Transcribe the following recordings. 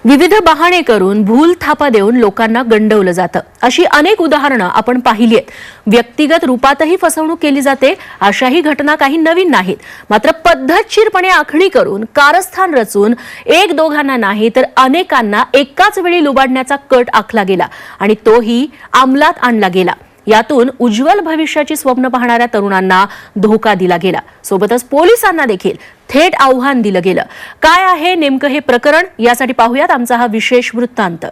विविध बहाणे करून भूल थापा देऊन लोकांना गंडवलं जातं। अशी अनेक उदाहरणं आपण पाहिली आहेत। व्यक्तिगत रूपातही फसवणूक केली जाते। अशाही घटना काही नवीन नाहीत, मात्र पद्धतशीरपणे आखणी करून कारस्थान रचून एक दोघांना नाही तर अनेकांना एकाच वेळी लुबाडण्याचा कट आखला गेला आणि तोही अंमलात आणला गेला। यातून उज्ज्वल भविष्याची स्वप्न पाहणाऱ्या तरुणांना धोका दिला गेला। सोबतच पोलिसांना देखील थेट आव्हान दिलं गेलं। काय आहे नेमकं हे प्रकरण, यासाठी पाहूयात आमचा हा विशेष वृत्तांत।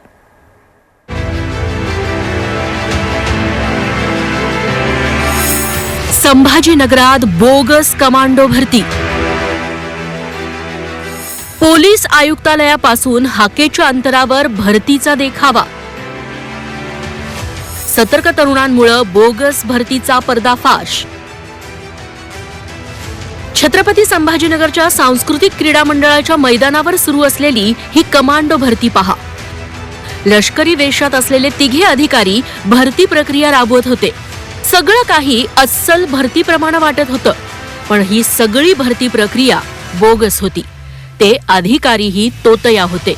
संभाजीनगरात बोगस कमांडो भरती। पोलीस आयुक्तालयापासून हाकेच्या अंतरावर भरतीचा देखावा। सतर्क तरुणांमुळे बोगस भरतीचा पर्दाफाश। छत्रपती संभाजीनगरच्या सांस्कृतिक क्रीडा मंडळाच्या मैदानावर सुरू असलेली ही कमांडो भरती पहा। लष्करी वेशात असलेले तिघे अधिकारी भरती प्रक्रिया राबवत होते। सगळं काही अस्सल भरतीप्रमाणे वाटत होतं, पण ही सगळी भरती प्रक्रिया बोगस होती। ते अधिकारीही तोतया होते।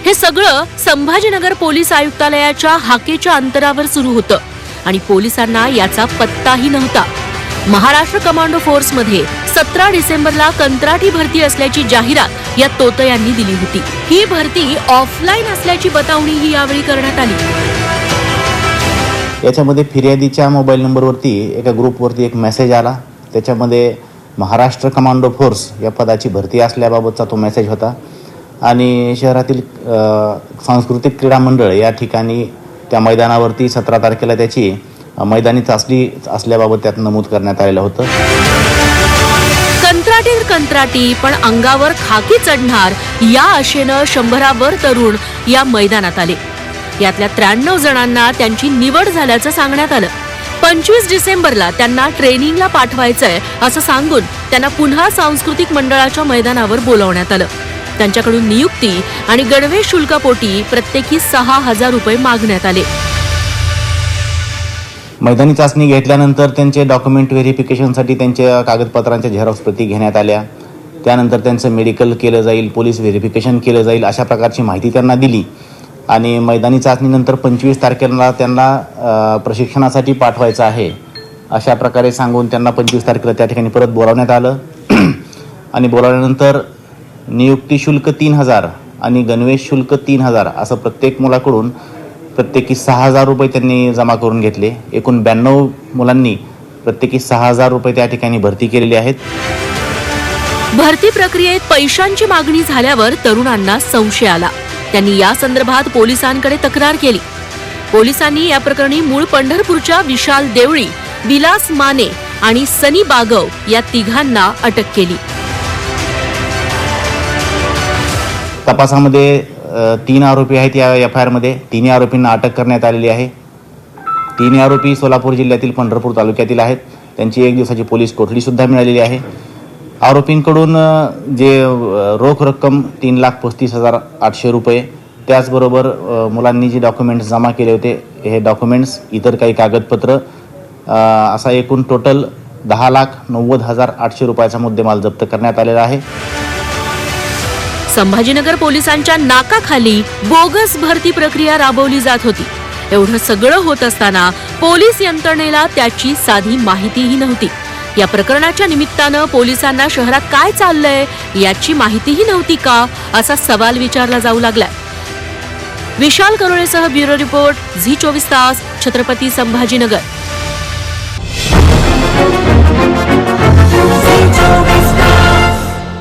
हे सगळं संभाजीनगर पोलीस आयुक्तालयाच्या हाकेच्या अंतरावर सुरू होतं आणि पोलिसांना याचा पत्ताही नव्हता। महाराष्ट्र कमांडो फोर्समध्ये 17 डिसेंबरला कंत्राटी भरती असल्याची जाहिरात या तोतयांनी दिली होती। ही भरती ऑफलाईन असल्याची बतावणीही यावेळी करण्यात आली। याच्यामध्ये फिर्यादीच्या मोबाईल नंबरवरती एका ग्रुपवरती एक मेसेज आला। त्याच्यामध्ये महाराष्ट्र कमांडो फोर्स या पदाची भरती असल्याबाबतचा तो मेसेज होता आणि शहरातील सांस्कृतिक क्रीडा मंडळ या ठिकाणी त्या मैदानावरती 17 तारखेला त्याची मैदानी चाचणी असल्याबाबत त्यात नमूद करण्यात आलेलं होतं। कंत्राटी पण अंगावर खाकी चढणार या आशेनं 100वर तरुण या मैदानात आले। यातल्या 93 जणांना त्यांची निवड झाल्याचं सांगण्यात आलं। 25 डिसेंबरला त्यांना ट्रेनिंगला पाठवायचंय असं सांगून त्यांना पुन्हा सांस्कृतिक मंडळाच्या मैदानावर बोलावण्यात आलं। त्यांच्याकडून नियुक्ती आणि गणवेश शुल्कापोटी प्रत्येकी 6000 रुपये मागण्यात आले। मैदानी चाचणी घेतल्यानंतर त्यांचे डॉक्युमेंट व्हेरिफिकेशनसाठी त्यांच्या कागदपत्रांच्या झेरॉक्स प्रती घेण्यात आल्या। त्यानंतर त्यांचं मेडिकल केलं जाईल, पोलीस व्हेरिफिकेशन केलं जाईल, अशा प्रकारची माहिती त्यांना दिली आणि मैदानी चाचणीनंतर 25 तारखेला त्यांना प्रशिक्षणासाठी पाठवायचं आहे अशा प्रकारे सांगून त्यांना 25 तारखेला त्या ठिकाणी परत बोलावण्यात आलं आणि बोलावल्यानंतर नियुक्ती शुल्क 3000 आणि गणवेश शुल्क 3000 असं प्रत्येक मुलाकडून प्रत्येकी 6000 रुपये त्यांनी जमा करून घेतले। एकूण 92 मुलांनी प्रत्येकी 6000 रुपये त्या ठिकाणी भरती केलेली आहेत। भरती प्रक्रियेत पैशांची मागणी झाल्यावर तरुणांना संशय आला। त्यांनी या संदर्भात पोलिसांकडे तक्रार केली। पोलिसांनी या प्रकरणी मूळ पंढरपूरच्या विशाल देवळी, विलास माने आणि सनी बागव या तिघांना अटक केली। तपासामध्ये 3 आरोपी आहेत। या FIR मध्ये 3 आरोपींना अटक करण्यात आलेली आहे। 3 आरोपी सोलापूर जिल्ह्यातील पंढरपूर तालुक्यातील आहेत। त्यांची 1 दिवसाची पोलीस कोठडी सुद्धा मिळालेली आहे। आरोपींकडून जे रोख रक्कम 3,35,800 रुपये, त्याचबरोबर मुलांनी जे डॉक्युमेंट्स जमा केले होते हे डॉक्युमेंट्स, इतर काही कागदपत्र, असा एकूण टोटल 10,90,800 रुपयाचा मुद्देमाल जप्त करण्यात आलेला आहे। संभाजीनगर पोलिसांच्या नाकाखाली बोगस भरती प्रक्रिया राबवली जात होती। एवढं सगळं होत असताना पोलीस यंत्रणेला त्याची साधी माहितीही नव्हती। या प्रकरणाच्या निमित्तानं पोलिसांना शहरात काय चाललंय याची माहितीही नव्हती का, असा सवाल विचारला जाऊ लागलाय। विशाल करोळेसह ब्युरो रिपोर्ट, झी 24 तास, छत्रपती संभाजीनगर।